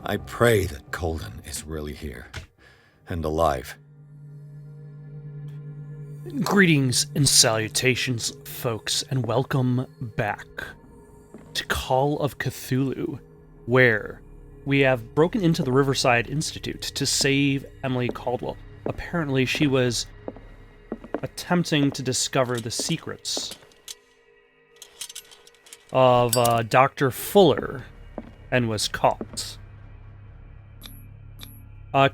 I pray that Colden is really here. And alive. Greetings and salutations, folks, and welcome back to Call of Cthulhu, where we have broken into the Riverside Institute to save Emily Caldwell. Apparently, she was attempting to discover the secrets of Dr. Fuller and was caught.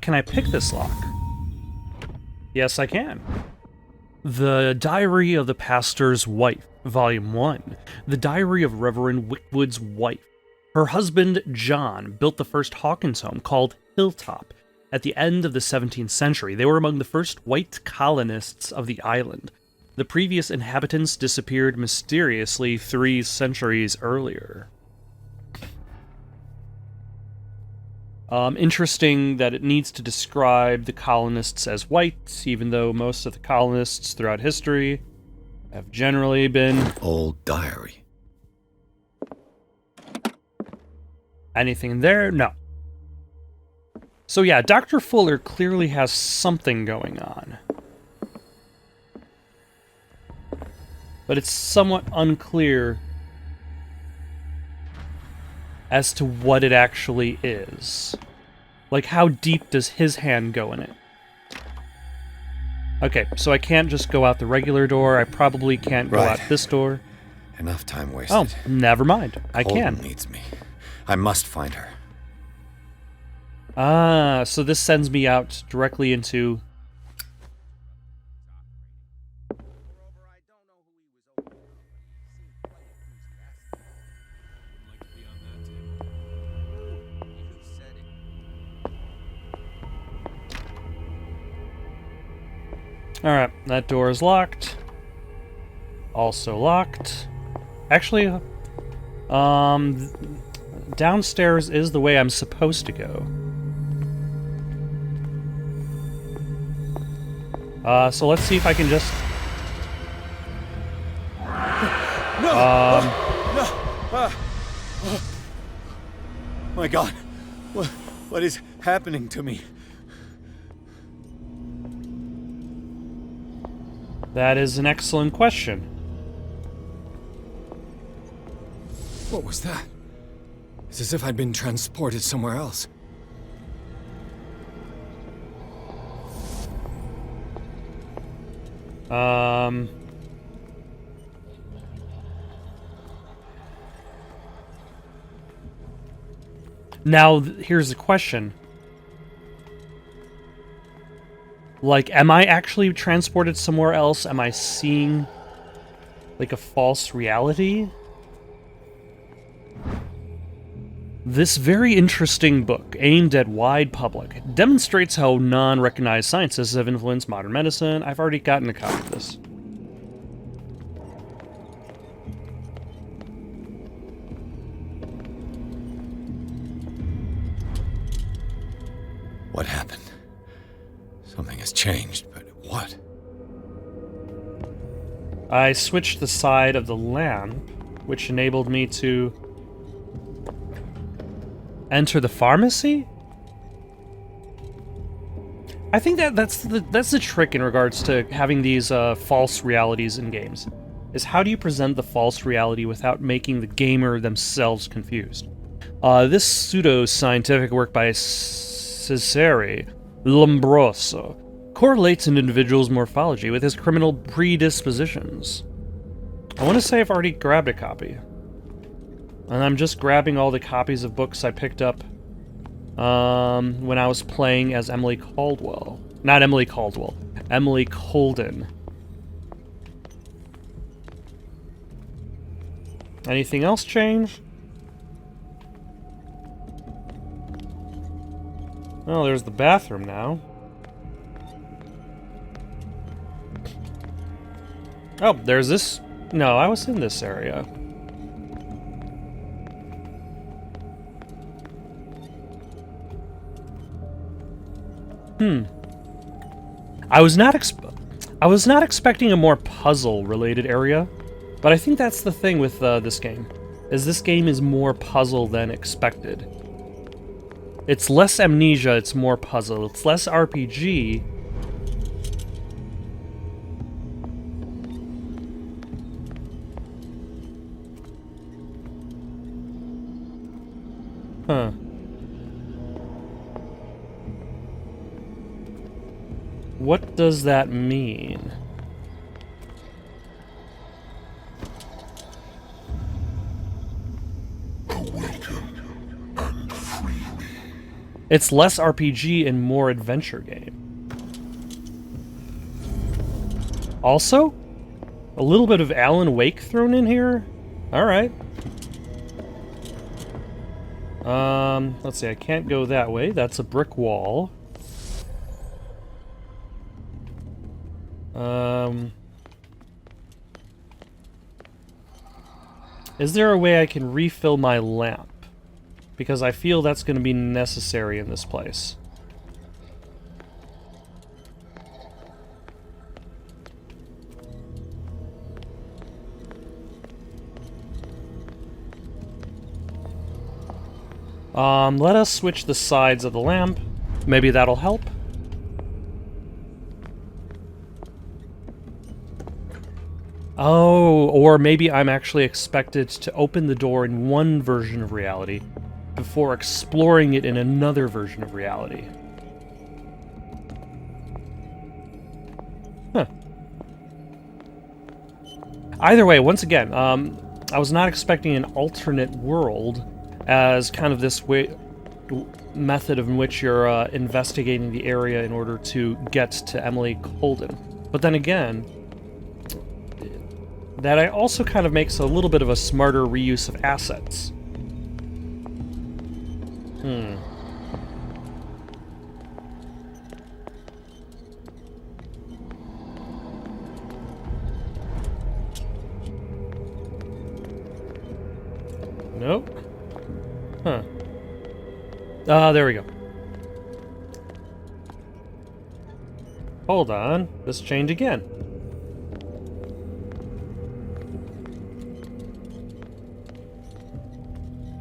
Can I pick this lock? Yes, I can. The Diary of the Pastor's Wife, Volume 1. The Diary of Reverend Wickwood's wife. Her husband, John, built the first Hawkins home, called Hilltop, at the end of the 17th century. They were among the first white colonists of the island. The previous inhabitants disappeared mysteriously 3 centuries earlier. Interesting that it needs to describe the colonists as white, even though most of the colonists throughout history have generally been... Old diary. Anything there? No. So yeah, Dr. Fuller clearly has something going on. But it's somewhat unclear as to what it actually is. Like, how deep does his hand go in it? Okay, so I can't just go out the regular door. I probably can't go out this door. Enough time wasted. Oh, never mind. I Colden can. needs me. I must find her. Ah, so this sends me out directly into... Alright, that door is locked. Also locked. Actually, downstairs is the way I'm supposed to go. So let's see if I can just... No! No! My God! What is happening to me? That is an excellent question. What was that? It's as if I'd been transported somewhere else. Now, here's the question. Like, am I actually transported somewhere else? Am I seeing, like, a false reality? This very interesting book, aimed at wide public, demonstrates how non-recognized sciences have influenced modern medicine. I've already gotten a copy of this. What happened? Something has changed, but what? I switched the side of the lamp, which enabled me to enter the pharmacy? I think that's the trick in regards to having these false realities in games, is how do you present the false reality without making the gamer themselves confused? This pseudo-scientific work by Cesare Lombroso correlates an individual's morphology with his criminal predispositions. I want to say I've already grabbed a copy. And I'm just grabbing all the copies of books I picked up when I was playing as Emily Caldwell. Not Emily Caldwell. Emily Colden. Anything else change? Oh, there's the bathroom now. Oh, there's this... No, I was in this area. I was not expecting a more puzzle-related area, but I think that's the thing with this game, is this game is more puzzle than expected. It's less amnesia, it's more puzzle. It's less RPG. Huh. What does that mean? It's less RPG and more adventure game. Also, a little bit of Alan Wake thrown in here? Alright. Let's see, I can't go that way. That's a brick wall. Is there a way I can refill my lamp? Because I feel that's going to be necessary in this place. Let us switch the sides of the lamp. Maybe that'll help. Oh, or maybe I'm actually expected to open the door in one version of reality before exploring it in another version of reality. Huh. Either way, once again, I was not expecting an alternate world as kind of this method in which you're investigating the area in order to get to Emily Colden. But then again, that also kind of makes a little bit of a smarter reuse of assets. Nope. Huh. There we go. Hold on. This changed again.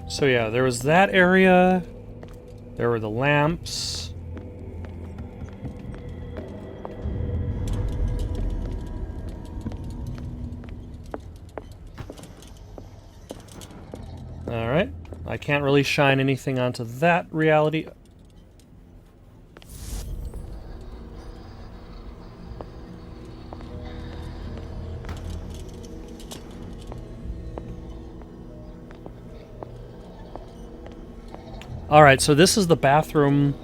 So yeah, there was that area. There were the lamps. Alright. I can't really shine anything onto that reality. Alright, so this is the bathroom.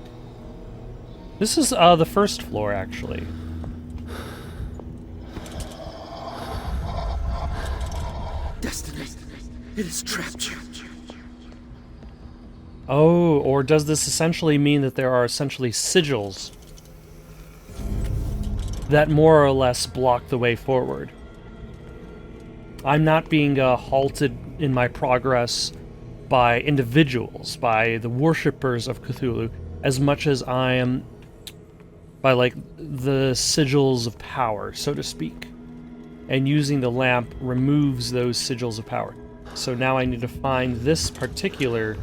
This is the first floor, actually. Destiny, it has trapped you. Oh, or does this essentially mean that there are essentially sigils that more or less block the way forward? I'm not being halted in my progress by individuals, by the worshippers of Cthulhu, as much as I am by, like, the sigils of power, so to speak. And using the lamp removes those sigils of power. So now I need to find this particular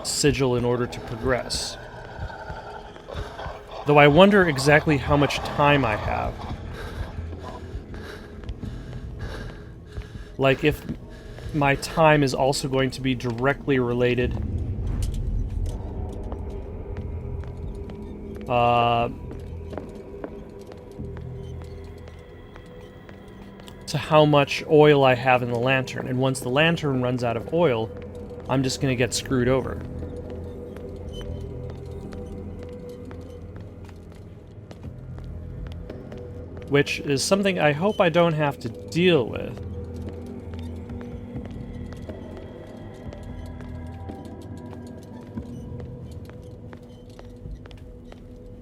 sigil in order to progress. Though I wonder exactly how much time I have. Like, if my time is also going to be directly related to how much oil I have in the lantern. And once the lantern runs out of oil, I'm just going to get screwed over. Which is something I hope I don't have to deal with.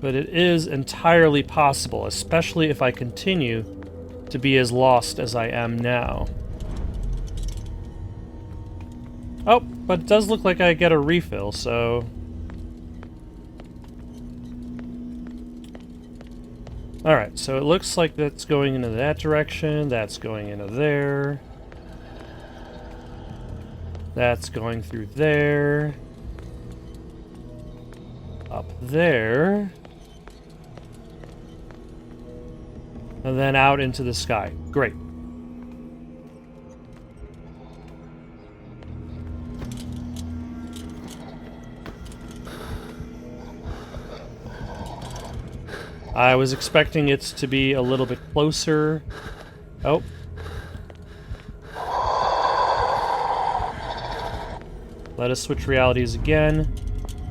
But it is entirely possible, especially if I continue to be as lost as I am now. Oh, but it does look like I get a refill, so... Alright, so it looks like that's going into that direction, that's going into there. That's going through there. up there. And then out into the sky. Great. I was expecting it to be a little bit closer. Oh. Let us switch realities again.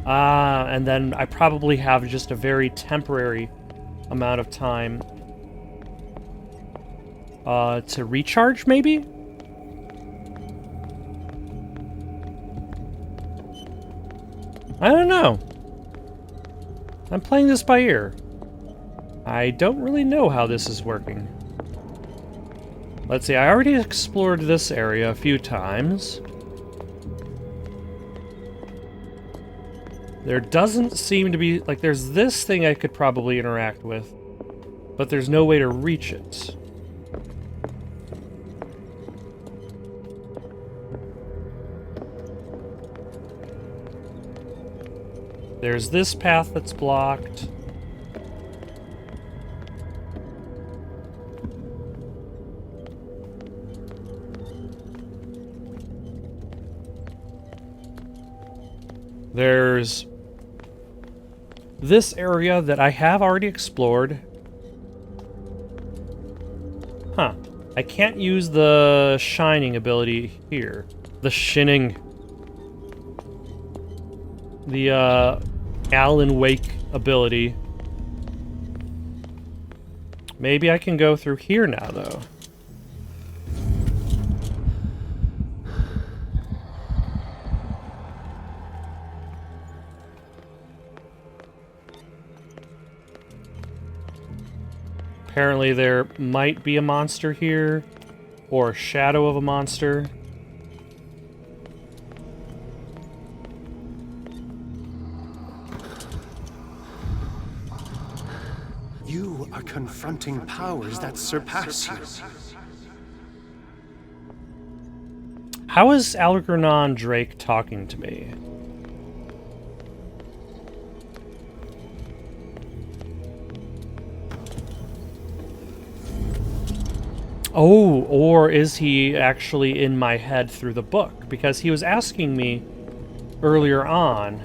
And then I probably have just a very temporary amount of time to recharge, maybe? I don't know. I'm playing this by ear. I don't really know how this is working. Let's see, I already explored this area a few times. There doesn't seem to be... like, there's this thing I could probably interact with, but there's no way to reach it. There's this path that's blocked. There's this area that I have already explored. Huh. I can't use the shining ability here. The shinning. The, Alan Wake ability. Maybe I can go through here now, though. Apparently there might be a monster here, or a shadow of a monster. You are confronting powers that surpass you. How is Algernon Drake talking to me? Oh, or is he actually in my head through the book? Because he was asking me earlier on,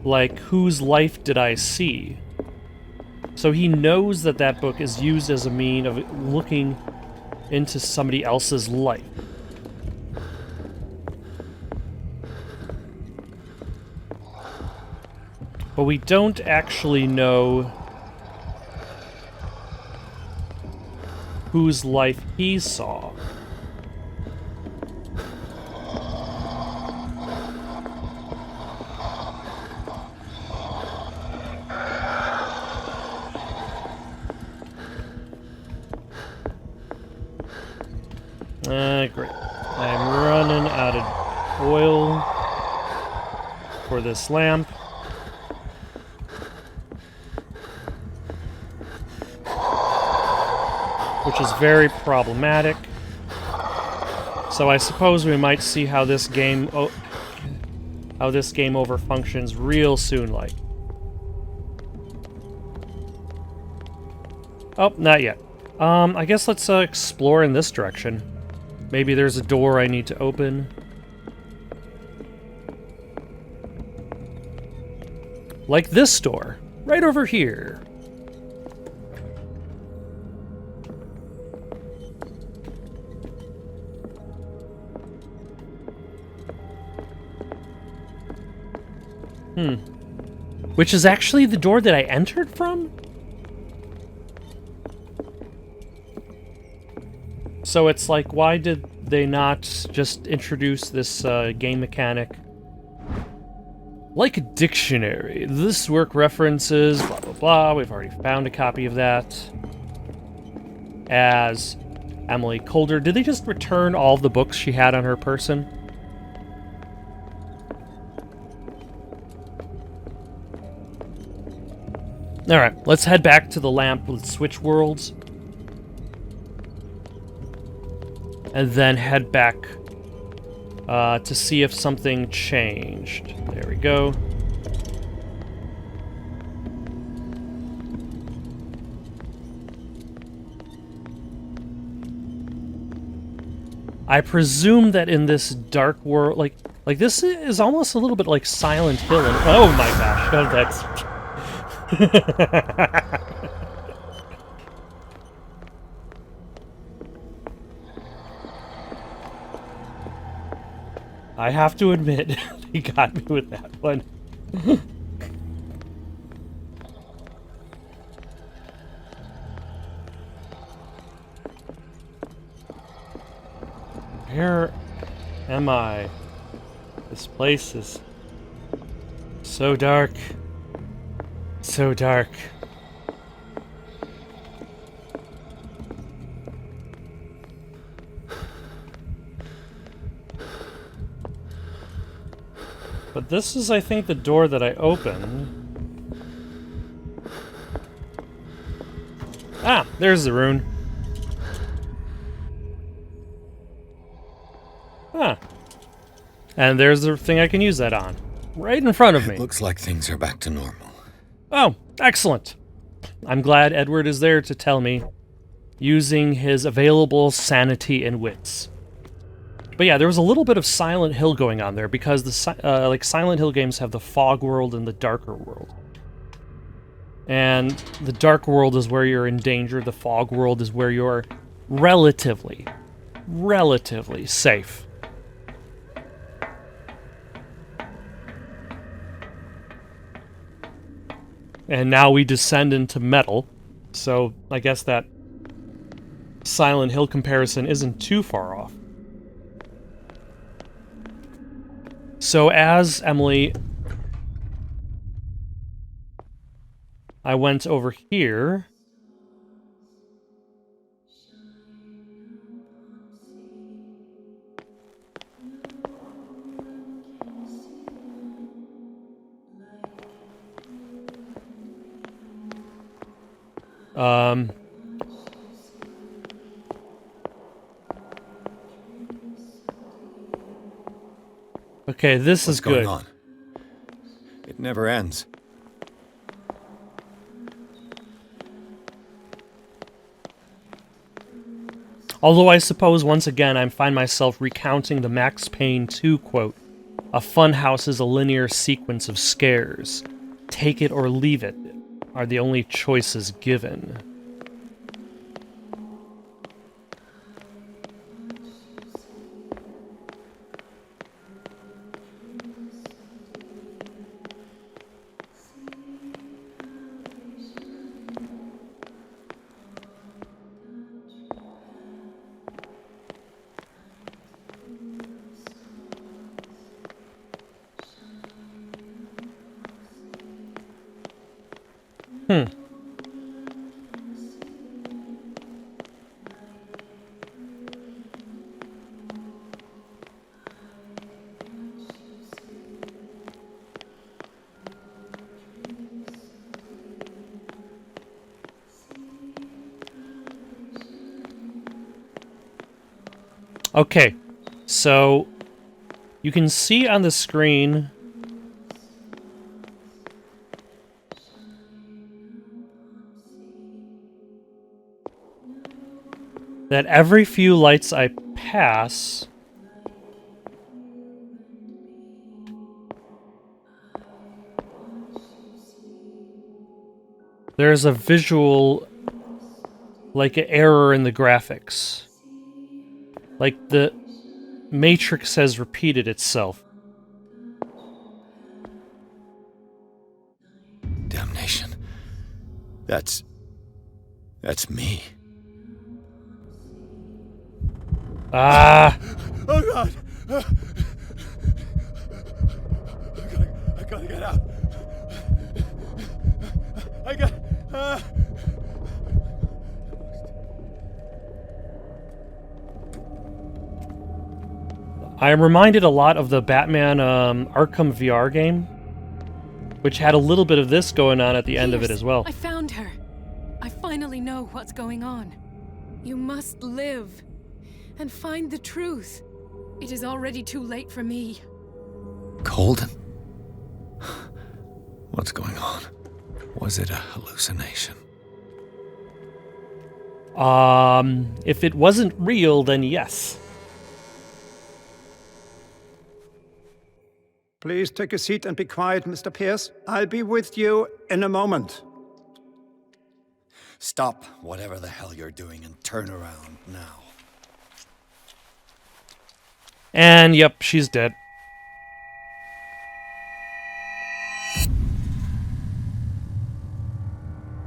like, whose life did I see? So he knows that that book is used as a mean of looking into somebody else's life. But we don't actually know whose life he saw. Great. I'm running out of oil for this lamp. Which is very problematic. So I suppose we might see how this game over functions real soon, like. Oh, not yet. I guess let's explore in this direction. Maybe there's a door I need to open. Like this door, right over here. Which is actually the door that I entered from? So it's like, why did they not just introduce this game mechanic? Like a dictionary. This work references blah blah blah. We've already found a copy of that. As Emily Coulter. Did they just return all the books she had on her person? Alright, let's head back to the lamp. Let's switch worlds. And then head back to see if something changed. There we go. I presume that in this dark world, like this is almost a little bit like Silent Hill. And, oh my gosh, oh, that's. I have to admit, he got me with that one. Where am I? This place is so dark. So dark. But this is, I think, the door that I opened. Ah, there's the rune. Huh. And there's the thing I can use that on. Right in front of me. Looks like things are back to normal. Oh, excellent. I'm glad Edward is there to tell me, using his available sanity and wits. But yeah, there was a little bit of Silent Hill going on there, because the like Silent Hill games have the fog world and the darker world. And the dark world is where you're in danger, the fog world is where you're relatively safe. And now we descend into metal, so I guess that Silent Hill comparison isn't too far off. So as Emily, I went over here. Okay, this is good. What's going on? It never ends. Although I suppose once again I find myself recounting the Max Payne 2 quote, "A funhouse is a linear sequence of scares. Take it or leave it are the only choices given." Okay, so you can see on the screen that every few lights I pass, there's a visual, like an error in the graphics. Like the Matrix has repeated itself. Damnation. That's me. Ah! Oh God! I gotta get out. I got. I am reminded a lot of the Batman Arkham VR game, which had a little bit of this going on at the end of it as well. I found her. I finally know what's going on. You must live and find the truth. It is already too late for me. Colden? What's going on? Was it a hallucination? If it wasn't real, then yes. Please take a seat and be quiet, Mr. Pierce. I'll be with you in a moment. Stop whatever the hell you're doing and turn around now. And yep, she's dead.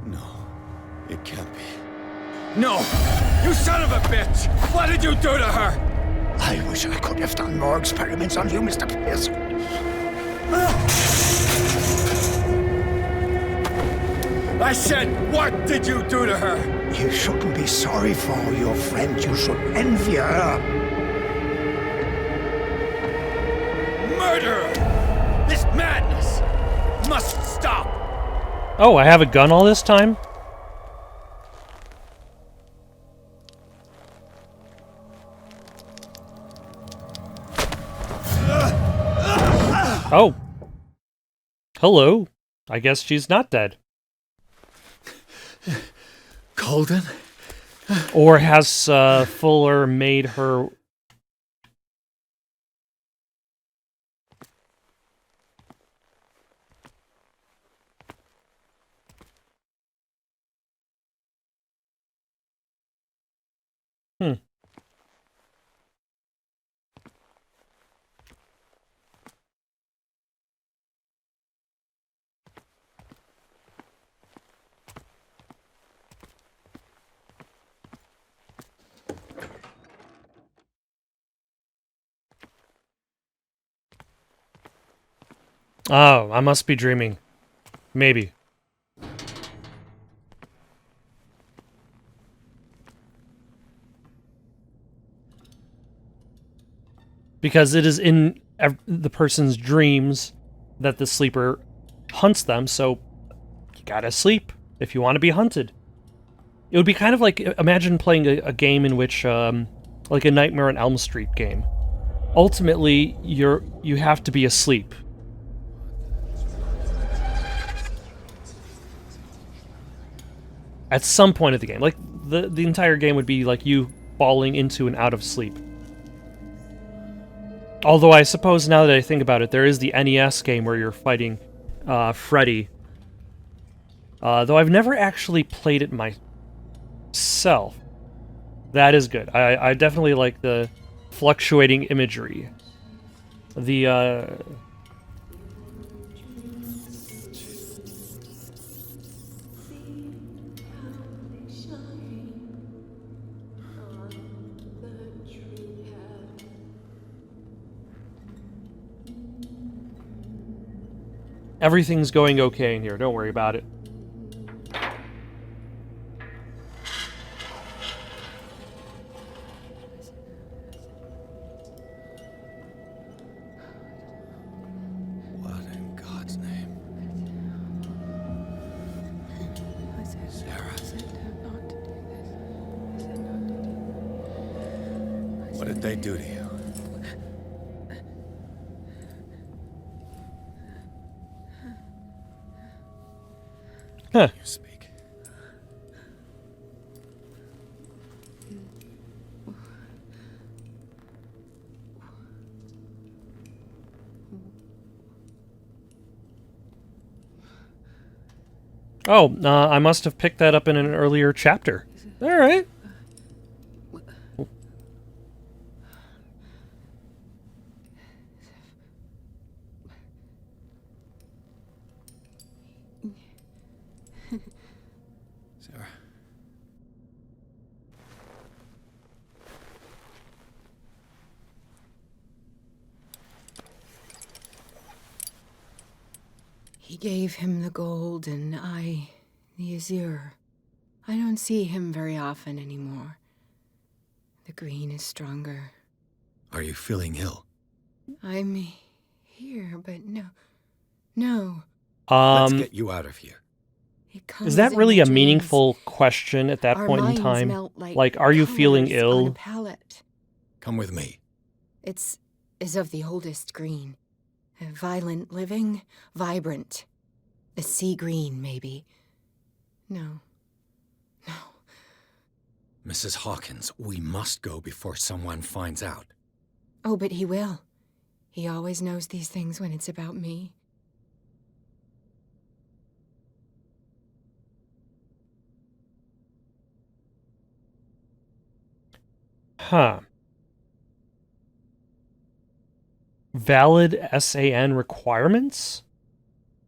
No, it can't be. No! You son of a bitch! What did you do to her? I wish I could have done more experiments on you, Mr. Pierce. I said, what did you do to her? You shouldn't be sorry for your friend. You should envy her. Murderer! This madness must stop! Oh, I have a gun all this time? Oh. Hello. I guess she's not dead. Colden? Or has Fuller made her... Oh, I must be dreaming. Maybe. Because it is in the person's dreams that the sleeper hunts them, so you gotta sleep if you want to be hunted. It would be kind of like, imagine playing a game in which, like a Nightmare on Elm Street game. Ultimately, you have to be asleep. At some point of the game. Like, the entire game would be like you falling into and out of sleep. Although I suppose now that I think about it, there is the NES game where you're fighting Freddy. Though I've never actually played it myself. That is good. I definitely like the fluctuating imagery. The, everything's going okay in here, don't worry about it. What in God's name? Sarah. What did they do to you? Huh. You speak. Oh, I must have picked that up in an earlier chapter. Alright. Sarah. He gave him the gold and I, the azure. I don't see him very often anymore. The green is stronger. Are you feeling ill? I'm here, but no. Let's get you out of here. It comes Is that in really the a dreams. meaningful question at that Our point in minds time? melt Like, are you feeling colors on a ill? palette. Come with me. It is of the oldest green. Violent living, vibrant. A sea green, maybe. No. No. Mrs. Hawkins, we must go before someone finds out. Oh, but he will. He always knows these things when it's about me. Huh. Valid SAN requirements?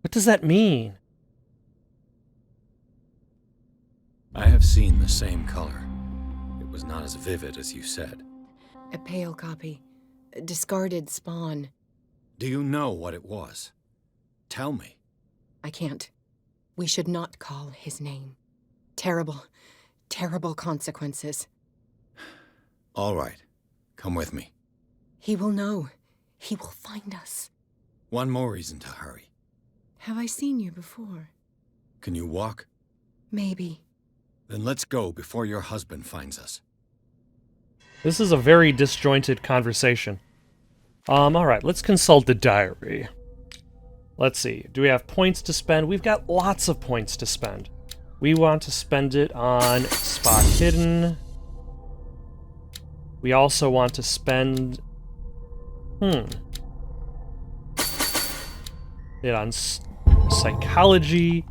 What does that mean? I have seen the same color. It was not as vivid as you said. A pale copy. A discarded spawn. Do you know what it was? Tell me. I can't. We should not call his name. Terrible, terrible consequences. All right. Come with me. He will know. He will find us. One more reason to hurry. Have I seen you before? Can you walk? Maybe. Then let's go before your husband finds us. This is a very disjointed conversation. Alright, let's consult the diary. Let's see, do we have points to spend? We've got lots of points to spend. We want to spend it on Spot Hidden. We also want to spend... it on Psychology.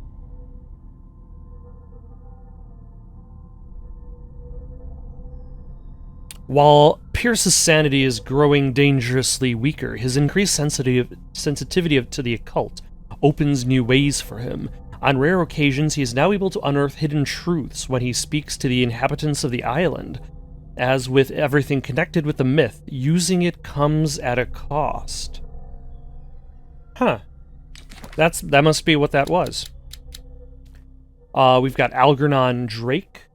While Pierce's sanity is growing dangerously weaker, his increased sensitivity to the occult opens new ways for him. On rare occasions, he is now able to unearth hidden truths when he speaks to the inhabitants of the island. As with everything connected with the myth, using it comes at a cost. Huh. That must be what that was. We've got Algernon Drake,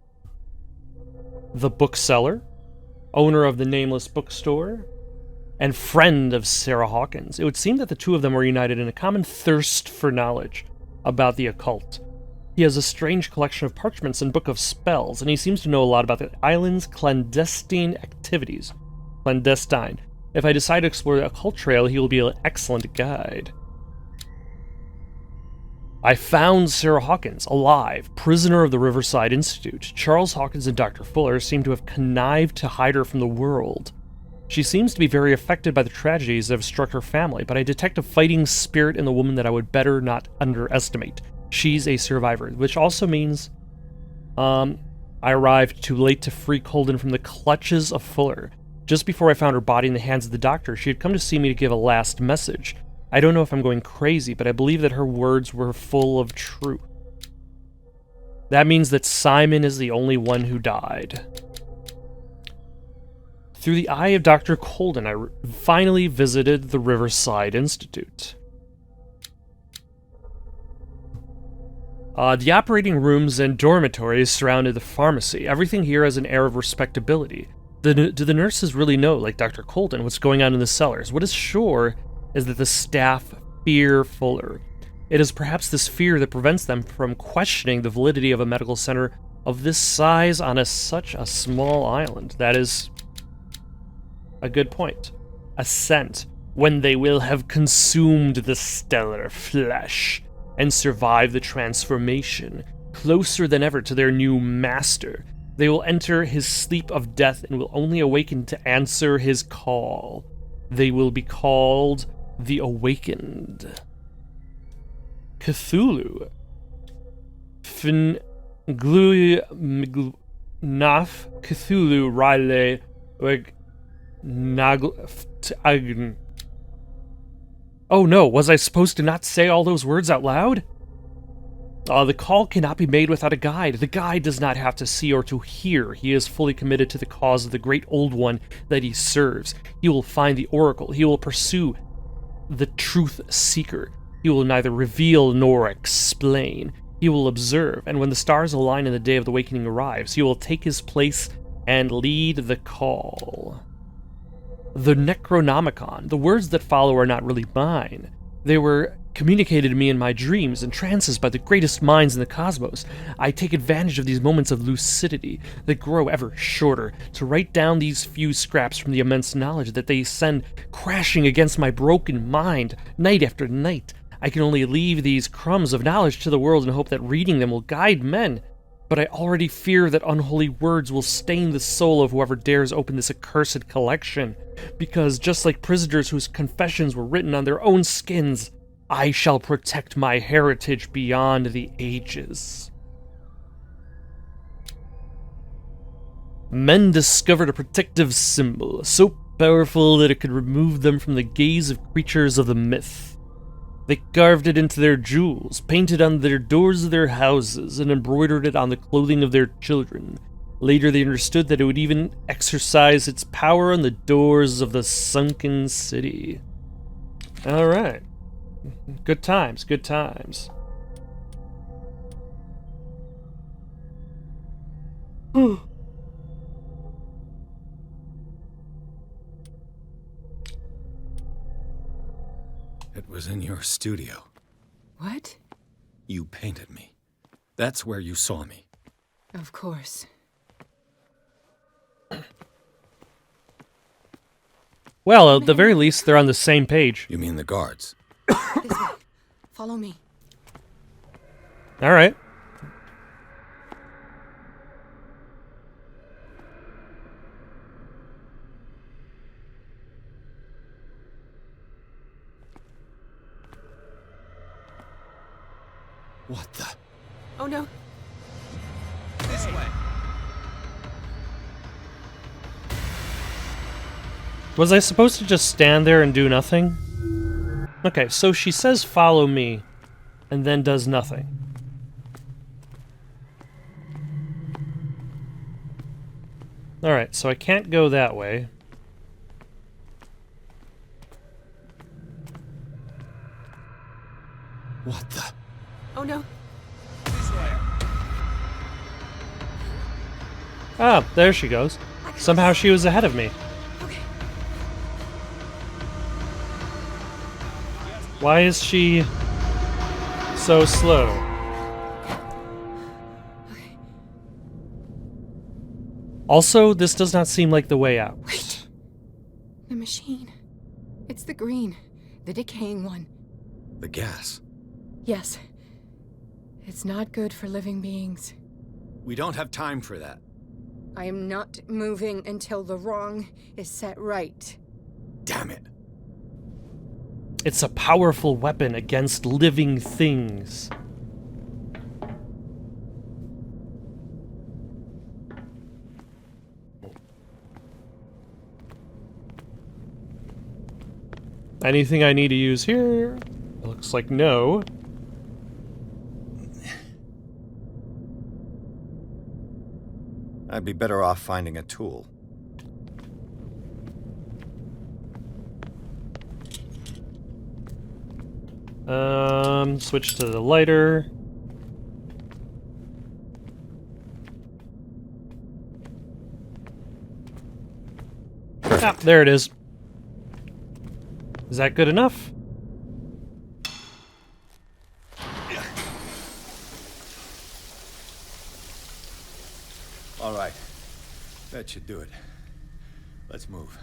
the bookseller, owner of the Nameless Bookstore, and friend of Sarah Hawkins. It would seem that the two of them were united in a common thirst for knowledge about the occult. He has a strange collection of parchments and book of spells, and he seems to know a lot about the island's clandestine activities. Clandestine. If I decide to explore the occult trail, he will be an excellent guide. I found Sarah Hawkins, alive, prisoner of the Riverside Institute. Charles Hawkins and Dr. Fuller seem to have connived to hide her from the world. She seems to be very affected by the tragedies that have struck her family, but I detect a fighting spirit in the woman that I would better not underestimate. She's a survivor, which also means, I arrived too late to free Colden from the clutches of Fuller. Just before I found her body in the hands of the doctor, she had come to see me to give a last message. I don't know if I'm going crazy, but I believe that her words were full of truth. That means that Simon is the only one who died. Through the eye of Dr. Colden, I finally visited the Riverside Institute. The operating rooms and dormitories surrounded the pharmacy. Everything here has an air of respectability. Do the nurses really know, like Dr. Colden, what's going on in the cellars? What is sure is that the staff fear Fuller. It is perhaps this fear that prevents them from questioning the validity of a medical center of this size on such a small island. That is a good point. A scent, when they will have consumed the stellar flesh and survive the transformation, closer than ever to their new master. They will enter his sleep of death and will only awaken to answer his call. They will be called the Awakened. Cthulhu. Fnglu Naf Cthulhu Rile Nagl. Oh no, was I supposed to not say all those words out loud? The call cannot be made without a guide. The guide does not have to see or to hear. He is fully committed to the cause of the great old one that he serves. He will find the oracle. He will pursue the truth seeker. He will neither reveal nor explain. He will observe, and when the stars align and the day of the awakening arrives, he will take his place and lead the call. The Necronomicon. The words that follow are not really mine. They were communicated to me in my dreams and trances by the greatest minds in the cosmos. I take advantage of these moments of lucidity that grow ever shorter to write down these few scraps from the immense knowledge that they send crashing against my broken mind night after night. I can only leave these crumbs of knowledge to the world and hope that reading them will guide men. But I already fear that unholy words will stain the soul of whoever dares open this accursed collection, because just like prisoners whose confessions were written on their own skins, I shall protect my heritage beyond the ages. Men discovered a protective symbol, so powerful that it could remove them from the gaze of creatures of the myth. They carved it into their jewels, painted on their doors of their houses, and embroidered it on the clothing of their children. Later they understood that it would even exercise its power on the doors of the sunken city. Alright. Good times, good times. It was in your studio. What? You painted me. That's where you saw me. Of course. Well, at the very least, they're on the same page. You mean the guards? This way. Follow me. Alright. What the? Oh no. This way. Was I supposed to just stand there and do nothing? Okay, so she says follow me, and then does nothing. Alright, so I can't go that way. What the? Oh no. This way. Ah, there she goes. Somehow she was ahead of me. Okay. Why is she so slow? Okay. Also, this does not seem like the way out. Wait. The machine. It's the green. The decaying one. The gas. Yes. It's not good for living beings. We don't have time for that. I am not moving until the wrong is set right. Damn it. It's a powerful weapon against living things. Anything I need to use here? Looks like no. I'd be better off finding a tool. Switch to the lighter. Ah, there it is. Is that good enough? All right. That should do it. Let's move.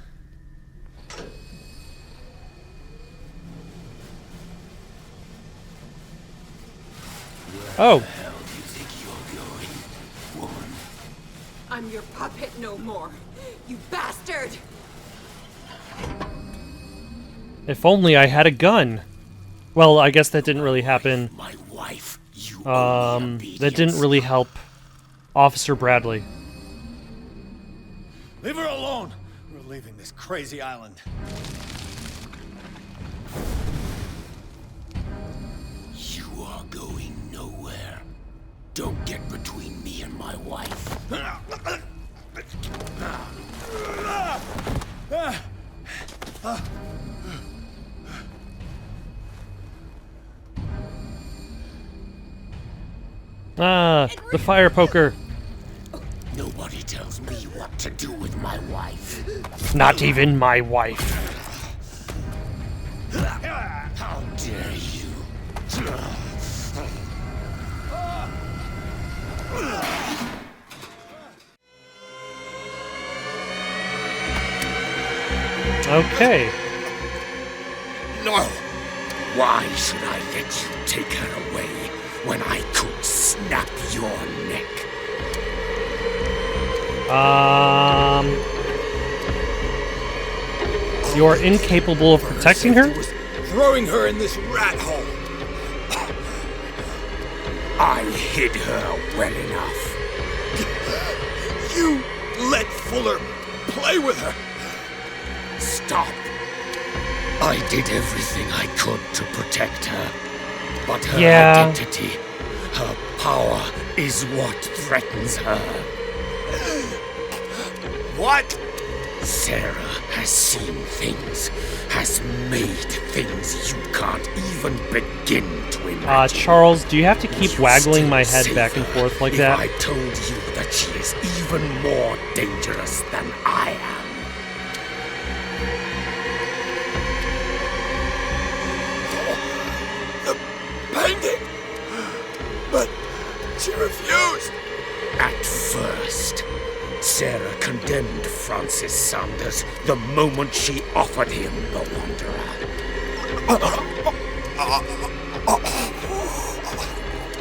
Oh. I'm your puppet no more. You bastard! If only I had a gun. Well, I guess that didn't really happen. My wife, you That didn't really help Officer Bradley. Leave her alone! We're leaving this crazy island. You are going nowhere. Don't get between me and my wife. Ah, the fire poker. Nobody tells me what to do with my wife. Not even my wife. How dare you? Okay. No! Why should I let you take her away when I could snap your neck? You're incapable of protecting her? Was throwing her in this rat hole. I hid her well enough. You let Fuller play with her. Stop. I did everything I could to protect her. But her identity, her power, is what threatens her. What? Sarah has seen things, has made things you can't even begin to imagine. Charles, do you have to keep waggling my head back and forth like that? I told you that she is even more dangerous than I am. The painting! But she refused! At first, Sarah condemned Francis Sanders the moment she offered him the Wanderer.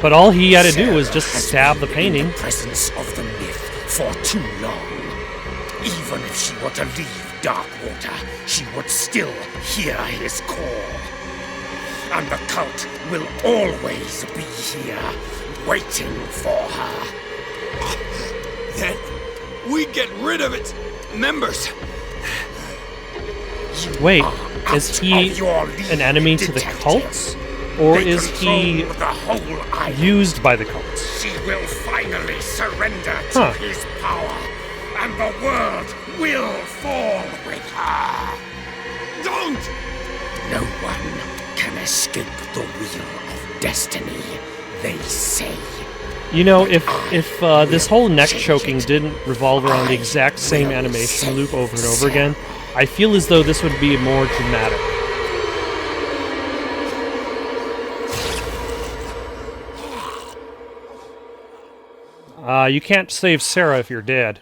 But all he had to do was just stab the In painting. the presence of the myth for too long. Even if she were to leave Darkwater, she would still hear his call. And the cult will always be here, waiting for her. Then we get rid of its members. Wait, is he an enemy to the cults? Or is he used by the cults? She will finally surrender to his power, and the world will fall with her. Don't! No one can escape the wheel of destiny, they say. You know, if this whole neck choking didn't revolve around the exact same animation loop over and over again, I feel as though this would be more dramatic. You can't save Sarah if you're dead.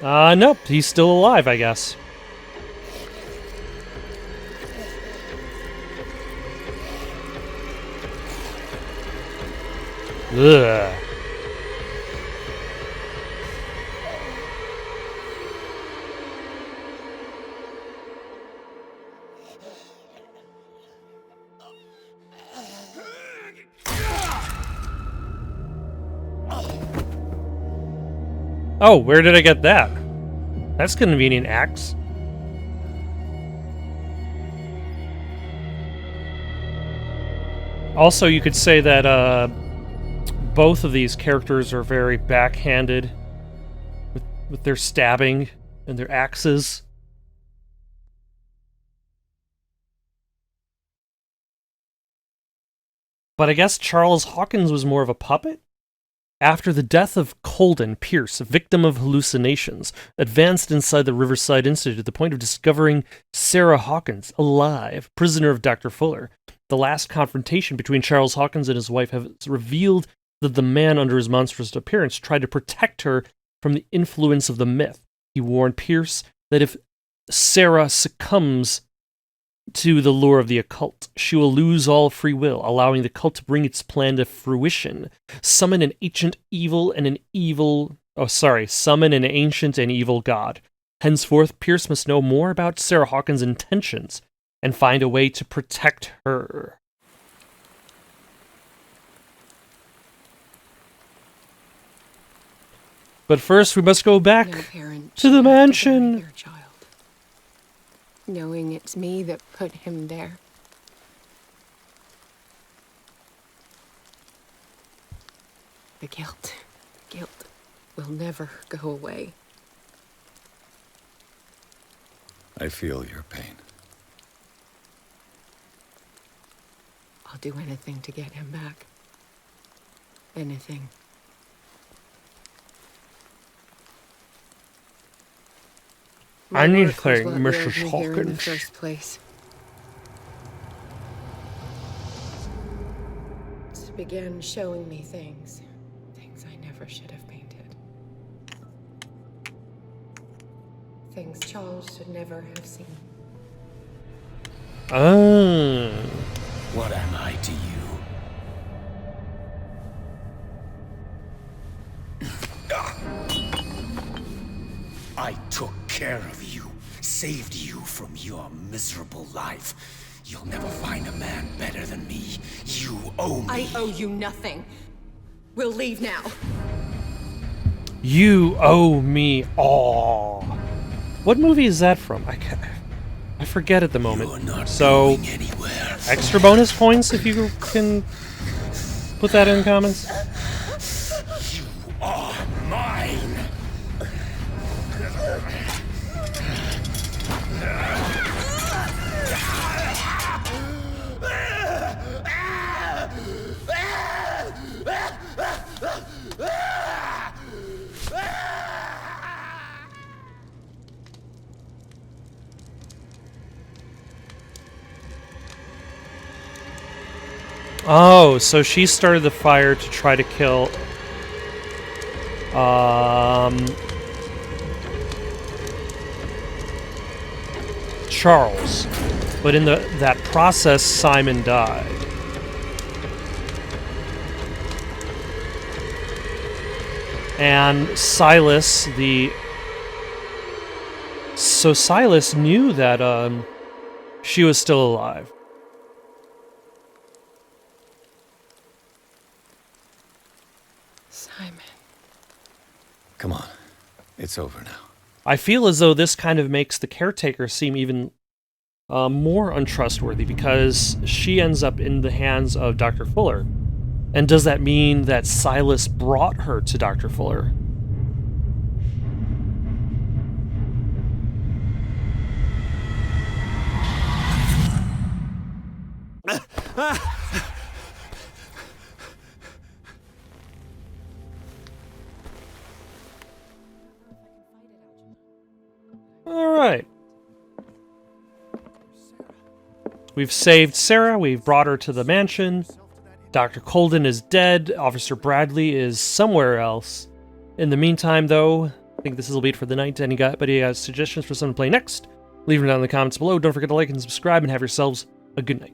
Nope, he's still alive, I guess. Ugh. Oh, where did I get that? That's convenient axe. Also, you could say that both of these characters are very backhanded with their stabbing and their axes. But I guess Charles Hawkins was more of a puppet? After the death of Colden, Pierce, a victim of hallucinations, advanced inside the Riverside Institute to the point of discovering Sarah Hawkins, alive, prisoner of Dr. Fuller. The last confrontation between Charles Hawkins and his wife has revealed that the man under his monstrous appearance tried to protect her from the influence of the myth. He warned Pierce that if Sarah succumbs to the lure of the occult, she will lose all free will, allowing the cult to bring its plan to fruition. Summon an ancient and evil god. Henceforth, Pierce must know more about Sarah Hawkins' intentions and find a way to protect her. But first, we must go back to the mansion. Knowing it's me that put him there. The guilt will never go away. I feel your pain. I'll do anything to get him back. Anything. My work was Anything, what lured Mrs. me here in the Hawkins. first place. It began showing me things I never should have painted. Things Charles should never have seen. Oh. What am I to you? I took care of you, saved you from your miserable life. You'll never find a man better than me. You owe me. I owe you nothing. We'll leave now. You owe me all. What movie is that from? I forget at the moment. You're not So, going anywhere. extra bonus points if you can put that in comments. You are mine. Oh, so she started the fire to try to kill Charles. But in that process, Simon died. And Silas, So Silas knew that she was still alive. Simon. Come on. It's over now. I feel as though this kind of makes the caretaker seem even more untrustworthy because she ends up in the hands of Dr. Fuller. And does that mean that Silas brought her to Dr. Fuller? Alright. We've saved Sarah, we've brought her to the mansion. Dr. Colden is dead, Officer Bradley is somewhere else. In the meantime, though, I think this will be it for the night. Anybody has suggestions for someone to play next? Leave them down in the comments below. Don't forget to like and subscribe, and have yourselves a good night.